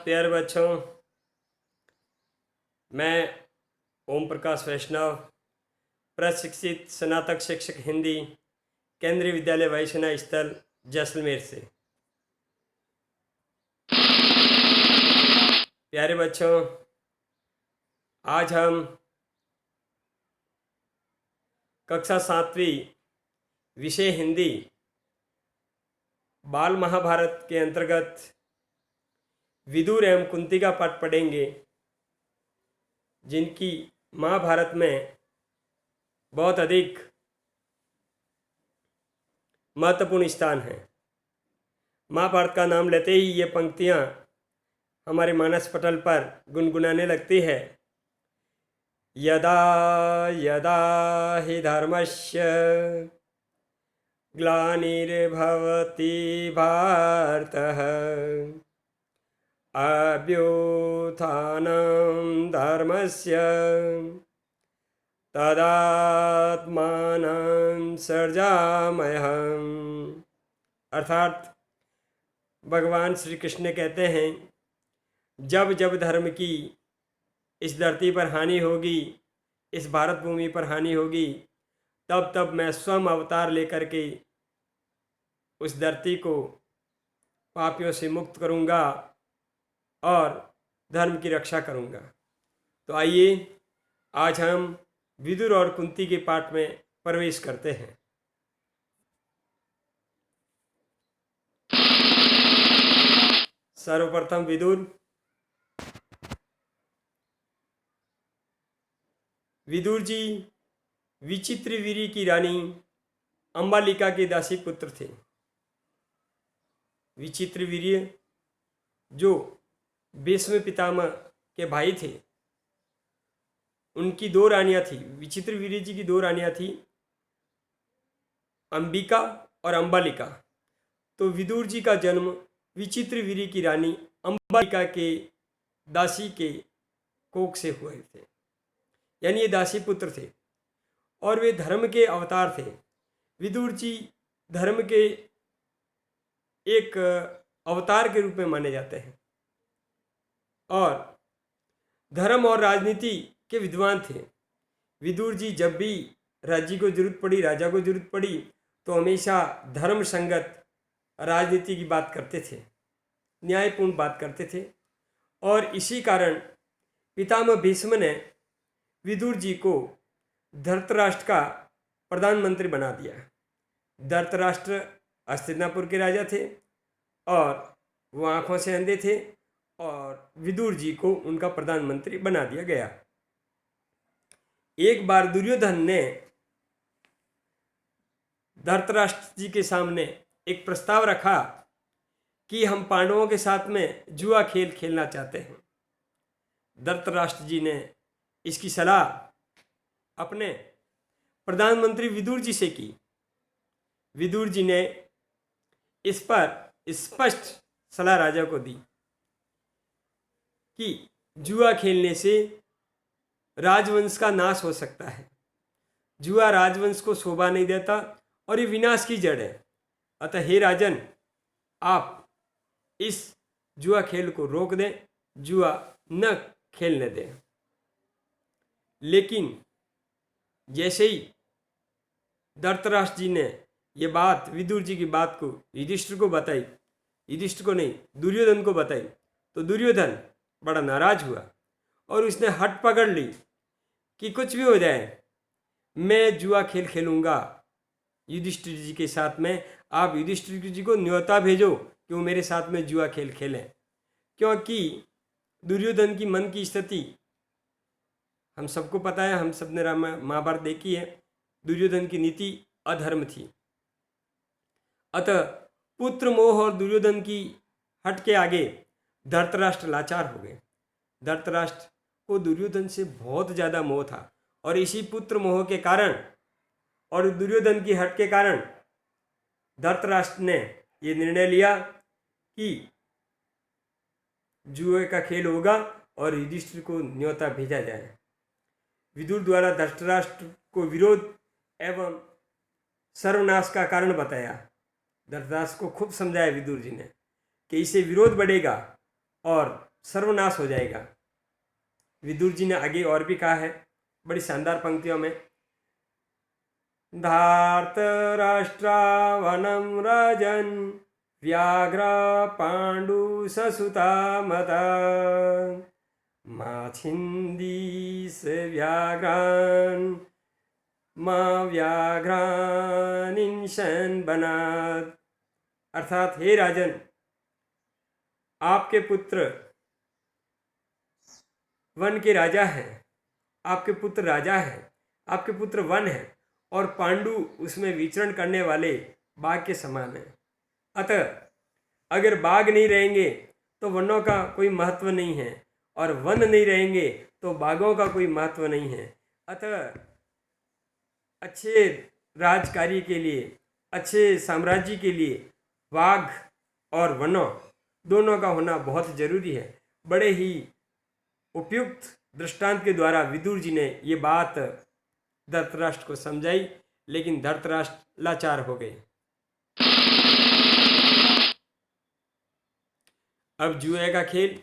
प्यारे बच्चों, मैं ओम प्रकाश वैष्णव, प्रशिक्षित स्नातक शिक्षक हिंदी, केंद्रीय विद्यालय वायुसेना स्थल जैसलमेर से। प्यारे बच्चों, आज हम कक्षा 7वीं विषय हिंदी बाल महाभारत के अंतर्गत विदुर एवं कुंती का पाठ पढ़ेंगे, जिनकी महाभारत में बहुत अधिक महत्वपूर्ण स्थान है। महाभारत का नाम लेते ही ये पंक्तियाँ हमारे मानस पटल पर गुनगुनाने लगती है। यदा यदा हि धर्मस्य ग्लानिर्भवति भारतः अभ्युत्थानं धर्मस्य तदात्मानं सृजाम्यहम्। अर्थात भगवान श्री कृष्ण कहते हैं, जब जब धर्म की इस धरती पर हानि होगी, इस भारत भूमि पर हानि होगी, तब तब मैं स्वयं अवतार लेकर के उस धरती को पापियों से मुक्त करूंगा और धर्म की रक्षा करूंगा। तो आइए आज हम विदुर और कुंती के पाठ में प्रवेश करते हैं। सर्वप्रथम विदुर जी विचित्रवीर्य की रानी अंबालिका के दासी पुत्र थे। विचित्रवीर्य जो भीष्म पितामह के भाई थे, उनकी दो रानियां थी। विचित्रवीर्य जी की दो रानियां थी, अंबिका और अंबालिका। तो विदुर जी का जन्म विचित्रवीर्य की रानी अंबालिका के दासी के कोख से हुए थे, यानी ये दासी पुत्र थे और वे धर्म के अवतार थे। विदुर जी धर्म के एक अवतार के रूप में माने जाते हैं और धर्म और राजनीति के विद्वान थे। विदुर जी जब भी राज्य को जरूरत पड़ी, राजा को जरूरत पड़ी, तो हमेशा धर्म संगत राजनीति की बात करते थे, न्यायपूर्ण बात करते थे। और इसी कारण पितामह भीष्म ने विदुर जी को धृतराष्ट्र का प्रधानमंत्री बना दिया। धृतराष्ट्र हस्तिनापुर के राजा थे और वो आंखों से अंधे थे और विदुर जी को उनका प्रधानमंत्री बना दिया गया। एक बार दुर्योधन ने धृतराष्ट्र जी के सामने एक प्रस्ताव रखा कि हम पांडवों के साथ में जुआ खेल खेलना चाहते हैं। धृतराष्ट्र जी ने इसकी सलाह अपने प्रधानमंत्री विदुर जी से की। विदुर जी ने इस पर स्पष्ट सलाह राजा को दी कि जुआ खेलने से राजवंश का नाश हो सकता है। जुआ राजवंश को शोभा नहीं देता और ये विनाश की जड़ है। अतः हे राजन, आप इस जुआ खेल को रोक दें, जुआ न खेलने दें। लेकिन जैसे ही धृतराष्ट्र जी ने ये बात, विदुर जी की बात को युधिष्ठिर को बताई, युधिष्ठिर को नहीं दुर्योधन को बताई, तो दुर्योधन बड़ा नाराज हुआ और उसने हट पकड़ ली कि कुछ भी हो जाए, मैं जुआ खेल खेलूंगा युधिष्ठिर जी के साथ में। आप युधिष्ठिर जी को न्योता भेजो कि वो मेरे साथ में जुआ खेल खेलें। क्योंकि दुर्योधन की मन की स्थिति हम सबको पता है, हम सब ने महाभारत देखी है। दुर्योधन की नीति अधर्म थी। अतः पुत्र मोह और दुर्योधन की हट के आगे धृतराष्ट्र लाचार हो गए। धृतराष्ट्र को दुर्योधन से बहुत ज़्यादा मोह था और इसी पुत्र मोह के कारण और दुर्योधन की हट के कारण धृतराष्ट्र ने ये निर्णय लिया कि जुए का खेल होगा और युधिष्ठिर को न्योता भेजा जाए। विदुर द्वारा धृतराष्ट्र को विरोध एवं सर्वनाश का कारण बताया। धृतराष्ट्र को खूब समझाया विदुर जी ने कि इससे विरोध बढ़ेगा और सर्वनाश हो जाएगा। विदुर जी ने आगे और भी कहा है बड़ी शानदार पंक्तियों में, धार्तराष्ट्रावनं राजन् व्याघ्र पाण्डु ससुता मता मा छिन्दीस व्याघ्रान् मा व्याघ्रानिंशन बनात। अर्थात हे राजन, आपके पुत्र वन के राजा हैं, आपके पुत्र राजा हैं, आपके पुत्र वन हैं और पांडु उसमें विचरण करने वाले बाघ के समान हैं। अतः अगर बाघ नहीं रहेंगे तो वनों का कोई महत्व नहीं है और वन नहीं रहेंगे तो बाघों का कोई महत्व नहीं है। अतः अच्छे राजकार्य के लिए, अच्छे साम्राज्य के लिए बाघ और वनों दोनों का होना बहुत जरूरी है। बड़े ही उपयुक्त दृष्टांत के द्वारा विदुर जी ने ये बात धृतराष्ट्र को समझाई, लेकिन धृतराष्ट्र लाचार हो गए। अब जुए का खेल।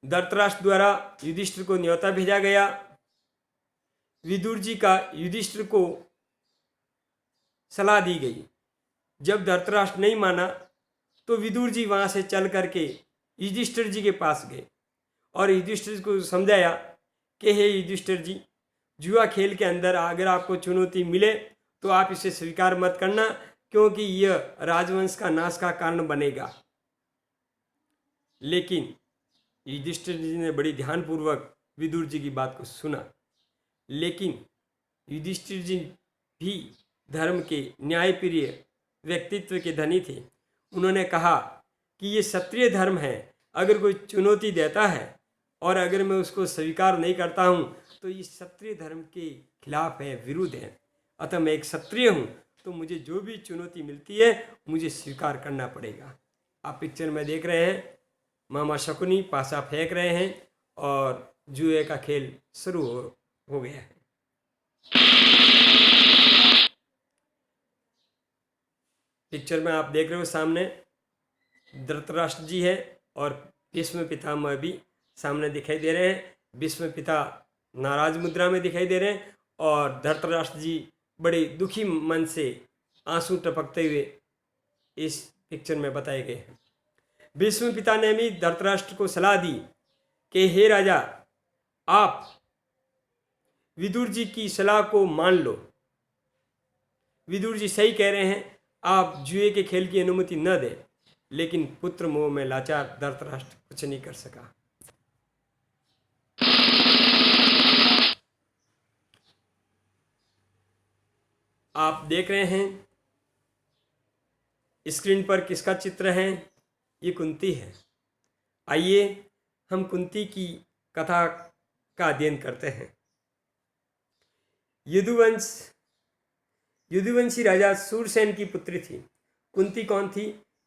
धृतराष्ट्र द्वारा युधिष्ठिर को न्योता भेजा गया। विदुर जी का युधिष्ठिर को सलाह दी गई। जब धृतराष्ट्र नहीं माना तो विदुर जी वहां से चल करके युधिष्ठिर जी के पास गए और युधिष्ठिर को समझाया कि हे युधिष्ठिर जी, जुआ खेल के अंदर अगर आपको चुनौती मिले तो आप इसे स्वीकार मत करना, क्योंकि यह राजवंश का नाश का कारण बनेगा। लेकिन युधिष्ठिर जी ने बड़ी ध्यानपूर्वक विदुर जी की बात को सुना, लेकिन युधिष्ठिर जी भी धर्म के न्यायप्रिय व्यक्तित्व के धनी थे। उन्होंने कहा कि ये क्षत्रिय धर्म है, अगर कोई चुनौती देता है और अगर मैं उसको स्वीकार नहीं करता हूँ तो ये क्षत्रिय धर्म के खिलाफ है, विरुद्ध है। अतः मैं एक क्षत्रिय हूँ तो मुझे जो भी चुनौती मिलती है मुझे स्वीकार करना पड़ेगा। आप पिक्चर में देख रहे हैं मामा शकुनी पासा फेंक रहे हैं और जुए का खेल शुरू हो गया है। पिक्चर में आप देख रहे हो सामने धृतराष्ट्र जी है और भीष्म पितामह भी सामने दिखाई दे रहे हैं। भीष्म पिता नाराज मुद्रा में दिखाई दे रहे हैं और धृतराष्ट्र जी बड़े दुखी मन से आंसू टपकते हुए इस पिक्चर में बताए गए हैं। भीष्म पिता ने भी धृतराष्ट्र को सलाह दी कि हे राजा, आप विदुर जी की सलाह को मान लो। विदुर जी सही कह रहे हैं, आप जुए के खेल की अनुमति न दें। लेकिन पुत्र मोह में लाचार धृतराष्ट्र कुछ नहीं कर सका। आप देख रहे हैं स्क्रीन पर किसका चित्र है? ये कुंती है। आइए हम कुंती की कथा का अध्ययन करते हैं। यदुवंशी राजा सूरसेन की पुत्री थी। कुंती कौन थी?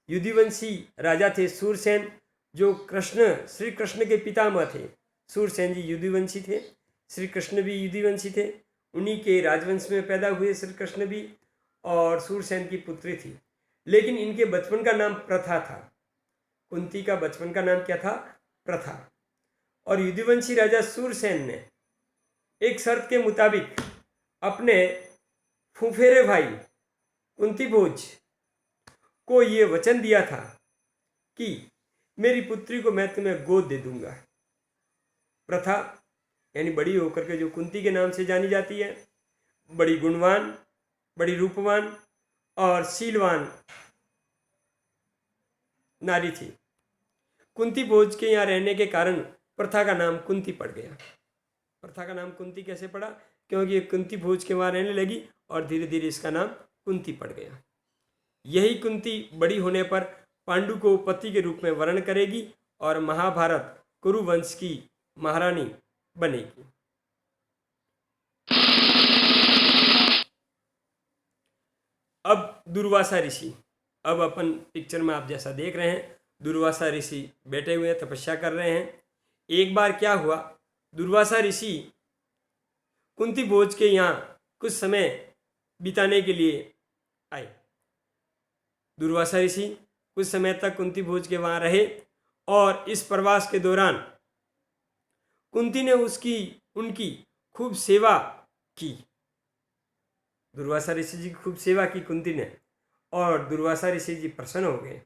यदुवंशी राजा थे सूरसेन, जो श्री कृष्ण के पितामह थे। सूरसेन जी यदुवंशी थे, श्री कृष्ण भी यदुवंशी थे। उन्हीं के राजवंश में पैदा हुए श्री कृष्ण भी, और सूरसेन की पुत्री थी। लेकिन इनके बचपन का नाम प्रथा था। कुंती का बचपन का नाम क्या था? प्रथा। और यदुवंशी राजा सूरसेन ने एक शर्त के मुताबिक अपने फुफेरे भाई कुंती भोज को ये वचन दिया था कि मेरी पुत्री को मैं तुम्हें गोद दे दूंगा। प्रथा यानी बड़ी होकर के जो कुंती के नाम से जानी जाती है, बड़ी गुणवान, बड़ी रूपवान और शीलवान नारी थी। कुंती भोज के यहाँ रहने के कारण प्रथा का नाम कुंती पड़ गया। प्रथा का नाम कुंती कैसे पड़ा? क्योंकि ये कुंती भोज के वहाँ रहने लगी और धीरे धीरे इसका नाम कुंती पड़ गया। यही कुंती बड़ी होने पर पांडु को पति के रूप में वर्ण करेगी और महाभारत कुरु वंश की महारानी बनेगी। अब दुर्वासा ऋषि, अब अपन पिक्चर में आप जैसा देख रहे हैं, दुर्वासा ऋषि बैठे हुए तपस्या कर रहे हैं। एक बार क्या हुआ, दुर्वासा ऋषि कुंती भोज के यहाँ कुछ समय बिताने के लिए आए। दुर्वासा ऋषि कुछ समय तक कुंती भोज के वहाँ रहे और इस प्रवास के दौरान कुंती ने उनकी खूब सेवा की। दुर्वासा ऋषि जी की खूब सेवा की कुंती ने, और दुर्वासा ऋषि जी प्रसन्न हो गए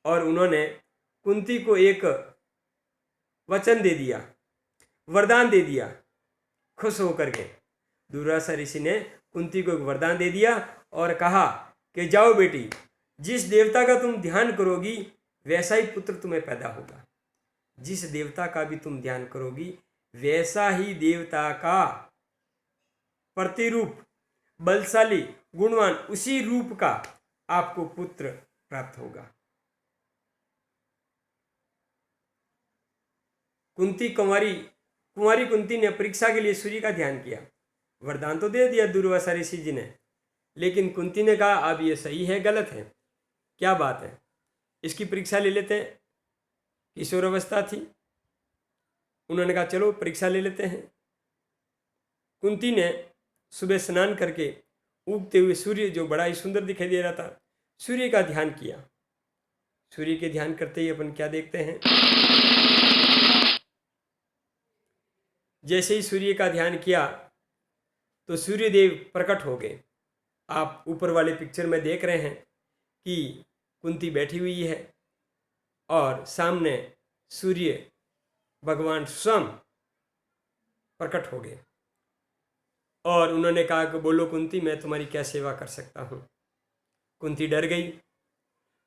और उन्होंने कुंती को एक वचन दे दिया, वरदान दे दिया। खुश होकर के दुर्वासा ऋषि ने कुंती को एक वरदान दे दिया और कहा कि जाओ बेटी, जिस देवता का तुम ध्यान करोगी वैसा ही पुत्र तुम्हें पैदा होगा। जिस देवता का भी तुम ध्यान करोगी वैसा ही देवता का प्रतिरूप, बलशाली, गुणवान, उसी रूप का आपको पुत्र प्राप्त होगा। कुंवारी कुंती ने परीक्षा के लिए सूर्य का ध्यान किया। वरदान तो दे दिया दुर्वासा ऋषि जी ने, लेकिन कुंती ने कहा अब ये सही है गलत है, क्या बात है, इसकी परीक्षा ले लेते हैं। किशोर अवस्था थी, उन्होंने कहा चलो परीक्षा ले लेते हैं। कुंती ने सुबह स्नान करके उगते हुए सूर्य, जो बड़ा ही सुंदर दिखाई दे रहा था, सूर्य का ध्यान किया। सूर्य के ध्यान करते ही अपन क्या देखते हैं, जैसे ही सूर्य का ध्यान किया तो सूर्यदेव प्रकट हो गए। आप ऊपर वाले पिक्चर में देख रहे हैं कि कुंती बैठी हुई है और सामने सूर्य भगवान स्वयं प्रकट हो गए और उन्होंने कहा कि बोलो कुंती, मैं तुम्हारी क्या सेवा कर सकता हूँ। कुंती डर गई,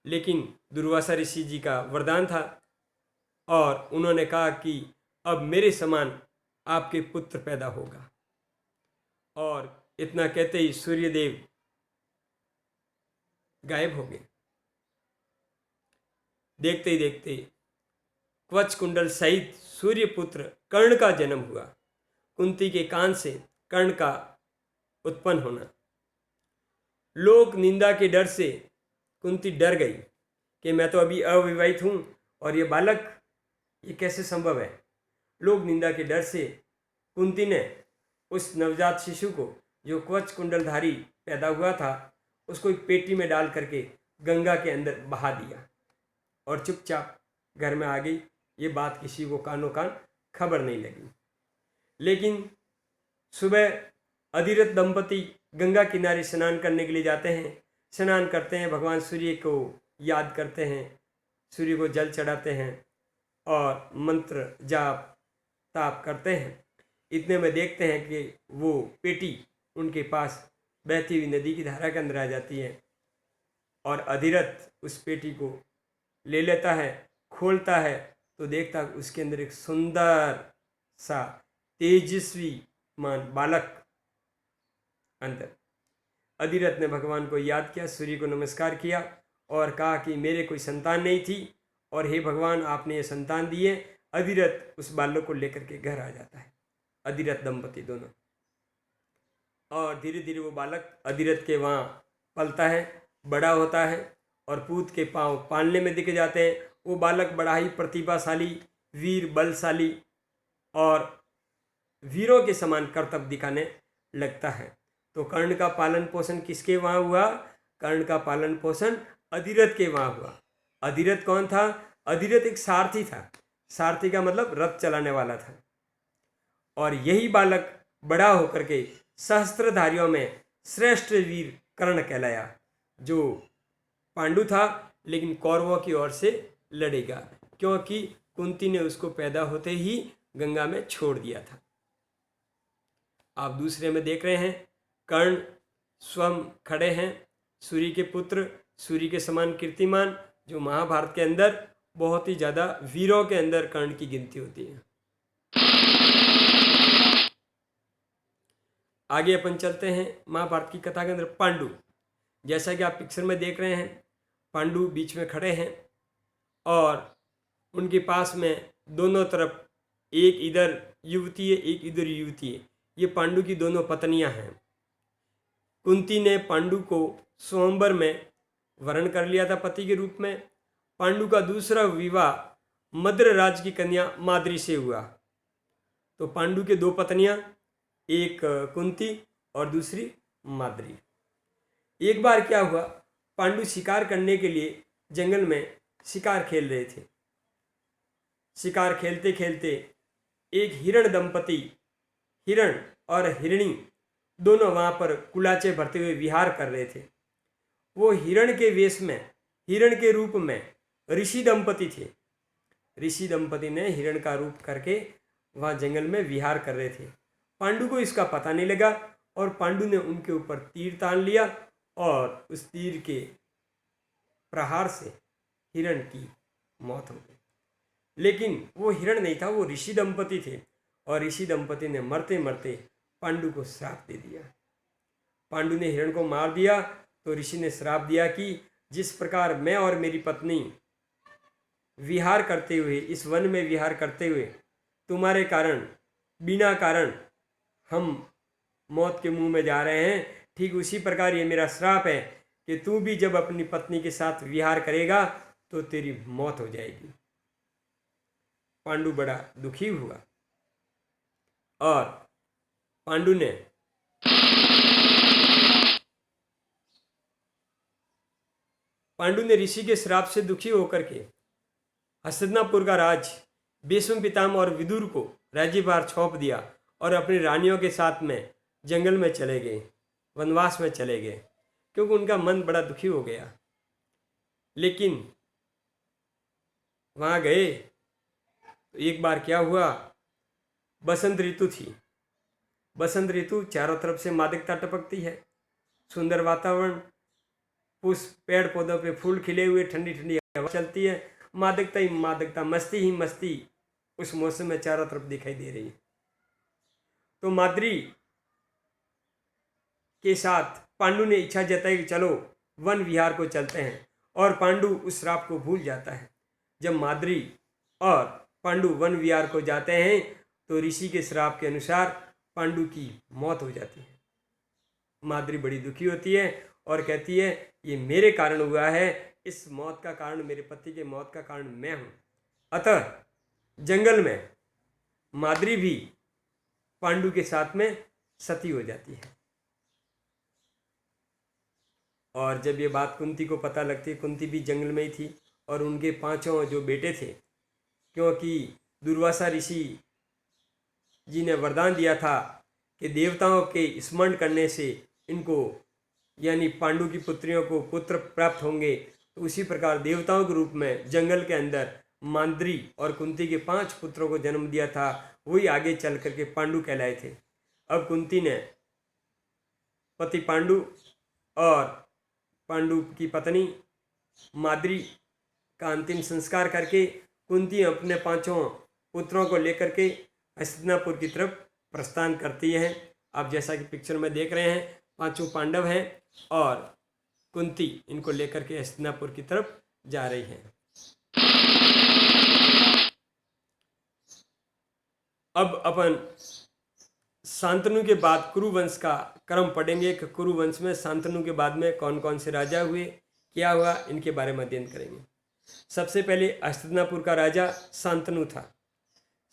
लेकिन दुर्वासा ऋषि जी का वरदान था और उन्होंने कहा कि अब मेरे समान आपके पुत्र पैदा होगा। और इतना कहते ही सूर्यदेव गायब हो गए। देखते ही देखते कवच कुंडल सहित सूर्यपुत्र कर्ण का जन्म हुआ। कुंती के कान से कर्ण का उत्पन्न होना। लोक निंदा के डर से कुंती डर गई कि मैं तो अभी अविवाहित हूं और ये बालक, ये कैसे संभव है। लोक निंदा के डर से कुंती ने उस नवजात शिशु को, जो कवच कुंडलधारी पैदा हुआ था, उसको एक पेटी में डाल करके गंगा के अंदर बहा दिया और चुपचाप घर में आ गई। ये बात किसी को कानो कान खबर नहीं लगी। लेकिन सुबह अधिरथ दंपति गंगा किनारे स्नान करने के लिए जाते हैं। स्नान करते हैं, भगवान सूर्य को याद करते हैं, सूर्य को जल चढ़ाते हैं और मंत्र जाप ताप करते हैं। इतने में देखते हैं कि वो पेटी उनके पास बहती हुई नदी की धारा के अंदर आ जाती है और अधिरथ उस पेटी को ले लेता है, खोलता है तो देखता है उसके अंदर एक सुंदर सा तेजस्वी मान बालक अंदर। अधिरथ ने भगवान को याद किया, सूर्य को नमस्कार किया और कहा कि मेरे कोई संतान नहीं थी और हे भगवान आपने ये संतान दी है। अधिरथ उस बालक को लेकर के घर आ जाता है, अधिरथ दंपति दोनों। और धीरे धीरे वो बालक अधिरथ के वहाँ पलता है, बड़ा होता है और पूत के पांव पालने में दिखे जाते हैं। वो बालक बड़ा ही प्रतिभाशाली, वीर, बलशाली और वीरों के समान कर्तव्य दिखाने लगता है। तो कर्ण का पालन पोषण किसके वहाँ हुआ? कर्ण का पालन पोषण अधिरथ के वहाँ हुआ। अधिरथ कौन था? अधिरथ एक सारथी था। सारथी का मतलब रथ चलाने वाला था। और यही बालक बड़ा होकर के सहस्त्रधारियों में श्रेष्ठ वीर कर्ण कहलाया, जो पांडु था लेकिन कौरवों की ओर से लड़ेगा, क्योंकि कुंती ने उसको पैदा होते ही गंगा में छोड़ दिया था। आप दूसरे में देख रहे हैं कर्ण स्वयं खड़े हैं, सूर्य के पुत्र, सूर्य के समान कीर्तिमान, जो महाभारत के अंदर बहुत ही ज़्यादा वीरों के अंदर कर्ण की गिनती होती है। आगे अपन चलते हैं महाभारत की कथा के अंदर। पांडु, जैसा कि आप पिक्चर में देख रहे हैं, पांडु बीच में खड़े हैं और उनके पास में दोनों तरफ एक इधर युवती है, एक इधर युवती है। ये पांडु की दोनों पत्नियां हैं। कुंती ने पांडु को स्वयंवर में वरण कर लिया था पति के रूप में। पांडु का दूसरा विवाह मद्र राज की कन्या माद्री से हुआ। तो पांडु के दो पत्नियां, एक कुंती और दूसरी माद्री। एक बार क्या हुआ, पांडु शिकार करने के लिए जंगल में शिकार खेल रहे थे शिकार खेलते खेलते एक हिरण दंपति, हिरण और हिरणी दोनों वहाँ पर कुलाचे भरते हुए विहार कर रहे थे। वो हिरण के वेश में, हिरण के रूप में ऋषि दंपति थे। ऋषि दंपति ने हिरण का रूप करके वहाँ जंगल में विहार कर रहे थे। पांडु को इसका पता नहीं लगा और पांडु ने उनके ऊपर तीर तान लिया और उस तीर के प्रहार से हिरण की मौत हो गई। लेकिन वो हिरण नहीं था, वो ऋषि दंपति थे और ऋषि दंपति ने मरते मरते पांडु को श्राप दे दिया। पांडु ने हिरण को मार दिया तो ऋषि ने श्राप दिया कि जिस प्रकार मैं और मेरी पत्नी विहार करते हुए, इस वन में विहार करते हुए तुम्हारे कारण, बिना कारण हम मौत के मुंह में जा रहे हैं, ठीक उसी प्रकार ये मेरा श्राप है कि तू भी जब अपनी पत्नी के साथ विहार करेगा तो तेरी मौत हो जाएगी। पांडु बड़ा दुखी हुआ और पांडु ने ऋषि के श्राप से दुखी होकर के हस्तिनापुर का राज भीष्म पितामह और विदुर को राज्यभार सौंप दिया और अपनी रानियों के साथ में जंगल में चले गए, वनवास में चले गए, क्योंकि उनका मन बड़ा दुखी हो गया। लेकिन वहाँ गए तो एक बार क्या हुआ, बसंत ऋतु थी। बसंत ऋतु चारों तरफ से मादकता टपकती है, सुंदर वातावरण, पुष्प, पेड़ पौधों पे फूल खिले हुए, ठंडी ठंडी हवा चलती है, मादकता ही मादकता, मस्ती ही मस्ती उस मौसम में चारों तरफ दिखाई दे रही है। तो माद्री के साथ पांडु ने इच्छा जताई कि चलो वन विहार को चलते हैं, और पांडु उस श्राप को भूल जाता है। जब माद्री और पांडु वन विहार को जाते हैं तो ऋषि के श्राप के अनुसार पांडु की मौत हो जाती है। माद्री बड़ी दुखी होती है और कहती है ये मेरे कारण हुआ है, इस मौत का कारण, मेरे पति के मौत का कारण मैं हूँ। अतः जंगल में माद्री भी पांडु के साथ में सती हो जाती है। और जब ये बात कुंती को पता लगती, कुंती भी जंगल में ही थी और उनके 5 जो बेटे थे, क्योंकि दुर्वासा ऋषि जी ने वरदान दिया था कि देवताओं के स्मरण करने से इनको, यानी पांडु की पुत्रियों को पुत्र प्राप्त होंगे, तो उसी प्रकार देवताओं के रूप में जंगल के अंदर माद्री और कुंती के 5 पुत्रों को जन्म दिया था। वही आगे चल करके पांडु कहलाए थे। अब कुंती ने पति पांडु और पांडु की पत्नी माद्री का अंतिम संस्कार करके कुंती अपने 5 पुत्रों को लेकर के हस्तिनापुर की तरफ प्रस्थान करती है। आप जैसा कि पिक्चर में देख रहे हैं, 5 पांडव हैं और कुंती इनको लेकर के हस्तिनापुर की तरफ जा रही हैं। अब अपन शांतनु के बाद कुरुवंश का क्रम पढ़ेंगे कि कुरुवंश में शांतनु के बाद में कौन कौन से राजा हुए, क्या हुआ, इनके बारे में अध्ययन करेंगे। सबसे पहले हस्तिनापुर का राजा शांतनु था।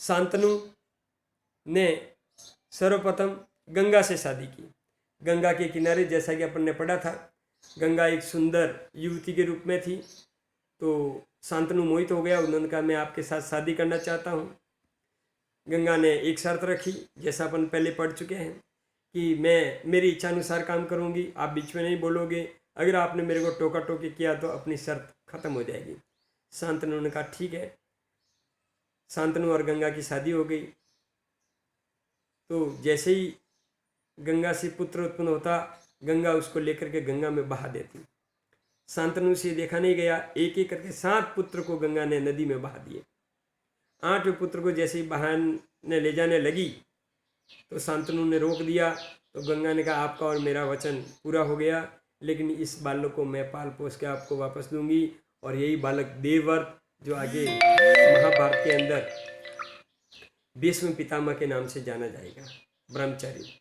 शांतनु ने सर्वप्रथम गंगा से शादी की। गंगा के किनारे, जैसा कि अपन ने पढ़ा था, गंगा एक सुंदर युवती के रूप में थी। तो शांतनु मोहित हो गया, उन्होंने कहा मैं आपके साथ शादी करना चाहता हूँ। गंगा ने एक शर्त रखी, जैसा अपन पहले पढ़ चुके हैं कि मैं मेरी इच्छा अनुसार काम करूँगी, आप बीच में नहीं बोलोगे, अगर आपने मेरे को टोका टोकी किया तो अपनी शर्त खत्म हो जाएगी। शांतनु ने कहा ठीक है। शांतनु और गंगा की शादी हो गई। तो जैसे ही गंगा से पुत्र उत्पन्न होता, गंगा उसको लेकर के गंगा में बहा देती। शांतनु से देखा नहीं गया, एक एक करके 7 पुत्र को गंगा ने नदी में बहा दिए। 8वें पुत्र को जैसे ही बहाने ले जाने लगी तो शांतनु ने रोक दिया। तो गंगा ने कहा आपका और मेरा वचन पूरा हो गया, लेकिन इस बालक को मैं पाल पोस के आपको वापस दूंगी, और यही बालक देवव्रत, जो आगे महाभारत के अंदर भीष्म पितामह के नाम से जाना जाएगा, ब्रह्मचारी।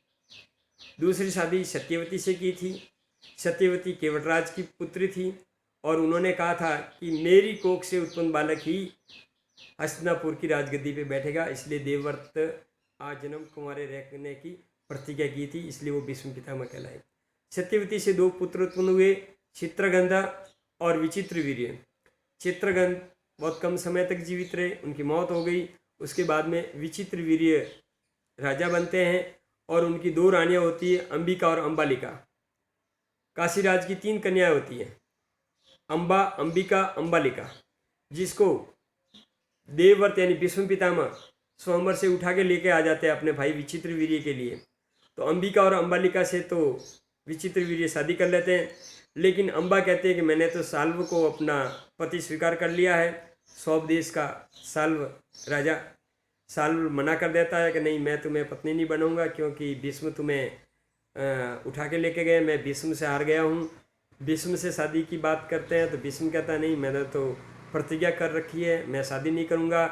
दूसरी शादी सत्यवती से की थी। सत्यवती केवटराज की पुत्री थी और उन्होंने कहा था कि मेरी कोख से उत्पन्न बालक ही हस्तिनापुर की राजगद्दी पे बैठेगा, इसलिए देवव्रत आजन्म कुंवारे रहने की प्रतिज्ञा की थी, इसलिए वो भीष्म पितामह कहलाए। सत्यवती से 2 पुत्र उत्पन्न हुए, चित्रगंधा और विचित्रवीर्य। चित्रगंध बहुत कम समय तक जीवित रहे, उनकी मौत हो गई। उसके बाद में विचित्रवीर्य राजा बनते हैं और उनकी 2 रानियां होती है, अंबिका और अंबालिका। काशीराज की 3 कन्याएं होती हैं, अंबा, अंबिका, अंबालिका, जिसको देवव्रत यानी भीष्म पितामह स्वयंवर से उठा के लेके आ जाते हैं अपने भाई विचित्रवीर्य के लिए। तो अंबिका और अंबालिका से तो विचित्रवीर्य शादी कर लेते हैं, लेकिन अंबा कहते हैं कि मैंने तो साल्व को अपना पति स्वीकार कर लिया है। सौभ देश का साल्व राजा साल्व मना कर देता है कि नहीं, मैं तुम्हें पत्नी नहीं बनूंगा, क्योंकि भीष्म तुम्हें उठा के लेके गए, मैं भीष्म से हार गया हूँ। भीष्म से शादी की बात करते हैं तो भीष्म कहता नहीं, मैंने तो प्रतिज्ञा कर रखी है, मैं शादी नहीं करूँगा।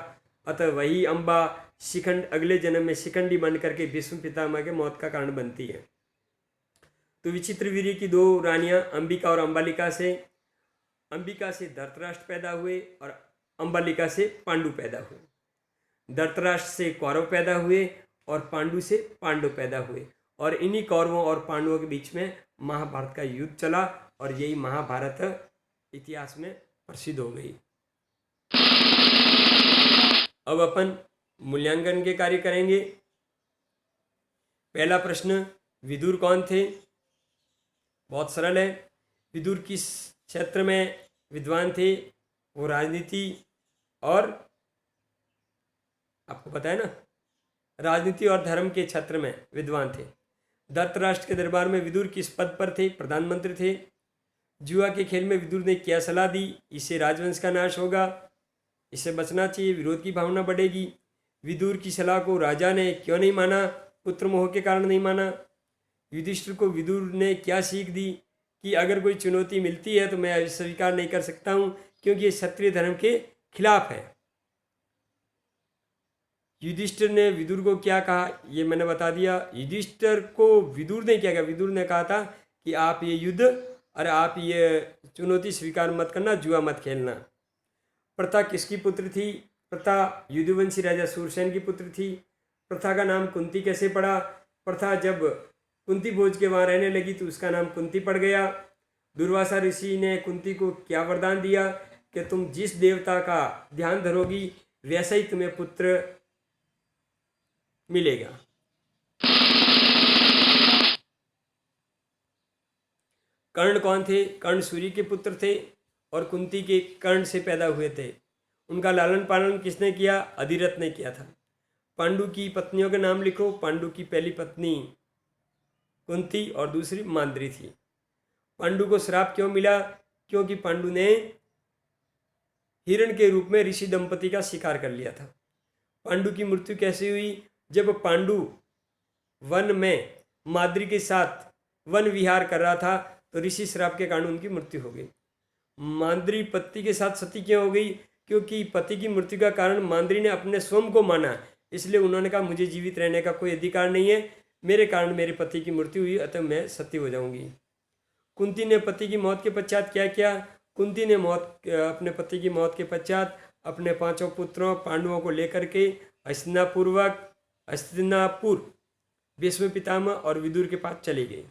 अतः वही अंबा शिखंड अगले जन्म में शिखंडी बन करके भीष्म पितामह के मौत का कारण बनती है। तो विचित्रवीर्य की 2 रानियां अंबिका और अंबालिका से धृतराष्ट्र पैदा हुए और अंबालिका से पांडु पैदा हुए। धृतराष्ट्र से कौरव पैदा हुए और पांडु से पांडव पैदा हुए, और इन्हीं कौरवों और पांडवों के बीच में महाभारत का युद्ध चला और यही महाभारत इतिहास में प्रसिद्ध हो गई। अब अपन मूल्यांकन के कार्य करेंगे। पहला प्रश्न, विदुर कौन थे? बहुत सरल है। विदुर किस क्षेत्र में विद्वान थे? वो राजनीति और आपको पता है ना, राजनीति और धर्म के क्षेत्र में विद्वान थे। धृतराष्ट्र के दरबार में विदुर किस पद पर थे? प्रधानमंत्री थे। जुआ के खेल में विदुर ने क्या सलाह दी? इससे राजवंश का नाश होगा, इससे बचना चाहिए, विरोध की भावना बढ़ेगी। विदुर की सलाह को राजा ने क्यों नहीं माना? पुत्र मोह के कारण नहीं माना। युधिष्ठिर को विदुर ने क्या सीख दी कि अगर कोई चुनौती मिलती है तो मैं स्वीकार नहीं कर सकता हूं, क्योंकि ये क्षत्रिय धर्म के खिलाफ है। युधिष्ठिर ने विदुर को क्या कहा, ये मैंने बता दिया। युधिष्ठिर को विदुर ने क्या कहा? विदुर ने कहा था कि आप ये युद्ध और आप ये चुनौती स्वीकार मत करना, जुआ मत खेलना। प्रथा किसकी पुत्र थी? प्रथा युधिवंशी राजा सूरसेन की पुत्र थी। प्रथा का नाम कुंती कैसे पड़ा? प्रथा जब कुंती भोज के वहाँ रहने लगी तो उसका नाम कुंती पड़ गया। दुर्वासा ऋषि ने कुंती को क्या वरदान दिया कि तुम जिस देवता का ध्यान धरोगी वैसा ही तुम्हें पुत्र मिलेगा। कर्ण कौन थे? कर्ण सूर्य के पुत्र थे और कुंती के कर्ण से पैदा हुए थे। उनका लालन पालन किसने किया? अधिरथ ने किया था। पांडु की पत्नियों के नाम लिखो। पांडु की पहली पत्नी कुंती और दूसरी माद्री थी। पांडु को श्राप क्यों मिला? क्योंकि पांडु ने हिरण के रूप में ऋषि दंपति का शिकार कर लिया था। पांडु की मृत्यु कैसे हुई? जब पांडु वन में माद्री के साथ वन विहार कर रहा था तो ऋषि श्राप के कारण उनकी मृत्यु हो गई। माद्री पति के साथ सती क्यों हो गई? क्योंकि पति की मृत्यु का कारण माद्री ने अपने स्वयं को माना, इसलिए उन्होंने कहा मुझे जीवित रहने का कोई अधिकार नहीं है, मेरे कारण मेरे पति की मृत्यु हुई, अतः मैं सती हो जाऊंगी। कुंती ने पति की मौत के पश्चात क्या किया? कुंती ने अपने पति की मौत के पश्चात अपने 5 पुत्रों पांडवों को लेकर के हस्तिनापुर भीष्म पितामह और विदुर के पास चली गई।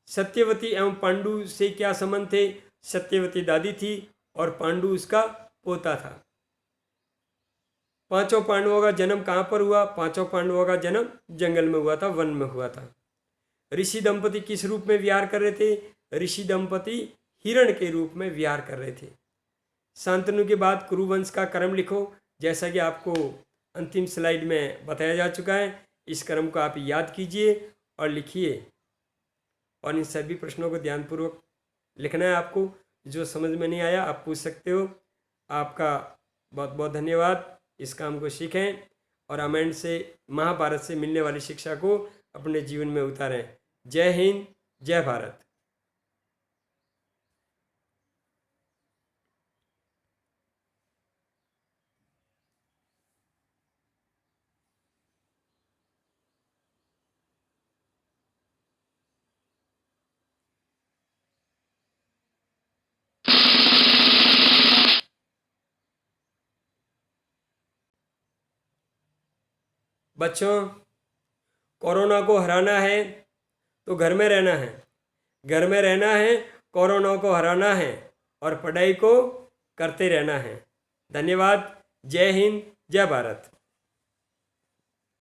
सत्यवती एवं पांडु से क्या संबंध थे? सत्यवती दादी थी और पांडु उसका पोता था। 5 पांडवों का जन्म कहाँ पर हुआ? 5 पांडवों का जन्म जंगल में हुआ था, वन में हुआ था। ऋषि दंपति किस रूप में विहार कर रहे थे? ऋषि दंपति हिरण के रूप में विहार कर रहे थे। शांतनु के बाद कुरुवंश का क्रम लिखो, जैसा कि आपको अंतिम स्लाइड में बताया जा चुका है। इस क्रम को आप याद कीजिए और लिखिए, और इन सभी प्रश्नों को ध्यानपूर्वक लिखना है आपको। जो समझ में नहीं आया आप पूछ सकते हो। आपका बहुत बहुत धन्यवाद। इस काम को सीखें और रामायण से, महाभारत से मिलने वाली शिक्षा को अपने जीवन में उतारें। जय हिंद, जय भारत। बच्चों, कोरोना को हराना है तो घर में रहना है, घर में रहना है, कोरोना को हराना है और पढ़ाई को करते रहना है। धन्यवाद। जय हिंद, जय भारत।